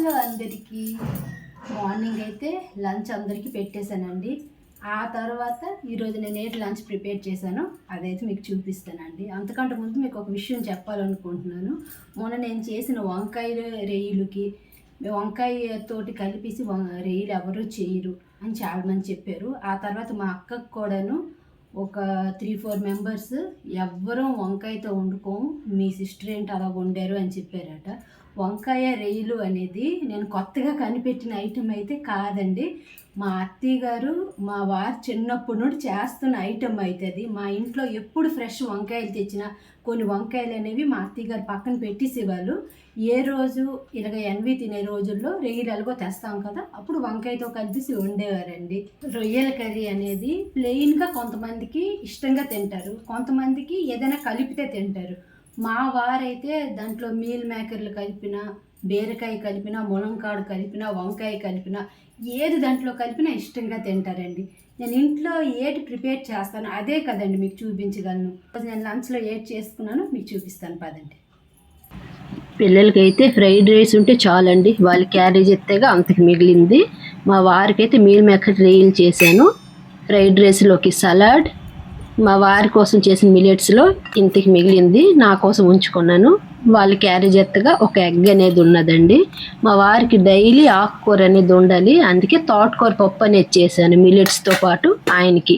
Hello అందరికీ, morning అయితే lunch అందరికీ పెట్టేశానండి. ఆ తర్వాత ఈరోజు నేను ఏంటి లంచ్ ప్రిపేర్ చేశానో అదైతే మీకు చూపిస్తానండి. అంతకంటే ముందు మీకు ఒక విషయం చెప్పాలనుకుంటున్నాను. మొన్న నేను చేసిన వంకాయ రొయ్యలకి వంకాయ తోటి కలిపేసి రొయ్యలు ఎవరు చేయరు అని చాలామంది చెప్పారు. ఆ తర్వాత మా అక్కకు కూడాను ఒక 3-4 మెంబర్స్ ఎవ్వరూ వంకాయతో వండుకోము, మీ సిస్టర్ ఏంటి అలా వండారు అని చెప్పారట. వంకాయ రొయ్యలు అనేది నేను కొత్తగా కనిపెట్టిన ఐటెం అయితే కాదండి. మా అత్తయ్య గారు మా వారు చిన్నప్పటి నుండి చేస్తున్న ఐటెం అయితే అది. మా ఇంట్లో ఎప్పుడు ఫ్రెష్ వంకాయలు తెచ్చినా కొన్ని వంకాయలు అనేవి మా అత్తయ్య గారు పక్కన పెట్టేసేవాళ్ళు. ఏ రోజు ఇలాగ ఎన్వి తినే రోజుల్లో రొయ్యలు ఎలాగో తెస్తాం కదా, అప్పుడు వంకాయతో కలిపి వండేవారండి. రొయ్యల కర్రీ అనేది ప్లెయిన్గా కొంతమందికి ఇష్టంగా తింటారు, కొంతమందికి ఏదైనా కలిపితే తింటారు. మా వారైతే దాంట్లో మీల్ మేకర్లు కలిపిన, బీరకాయ కలిపిన, ములంకాడు కలిపిన, వంకాయ కలిపిన, ఏది దాంట్లో కలిపినా ఇష్టంగా తింటారండి. నేను ఇంట్లో ఏది ప్రిపేర్ చేస్తాను అదే కదండి మీకు చూపించగలను. నేను లంచ్లో ఏది చేసుకున్నానో మీకు చూపిస్తాను పదండి. పిల్లలకైతే ఫ్రైడ్ రైస్ ఉంటే చాలండి, వాళ్ళు క్యారేజ్ ఎత్తేగా అంతకు మిగిలింది. మా వారికైతే మీల్ మేకర్ రొయ్యలు చేశాను. ఫ్రైడ్ రైస్లోకి సలాడ్, మా వారి కోసం చేసిన మిల్లెట్స్లో ఇంతకి మిగిలింది నా కోసం ఉంచుకున్నాను. వాళ్ళు క్యారేజ్ ఎత్తగా ఒక ఎగ్ అనేది ఉన్నదండి. మా వారికి డైలీ ఆకుకూర అనేది ఉండాలి, అందుకే తోటకూర పప్పు అనేది చేశాను మిల్లెట్స్తో పాటు ఆయనకి.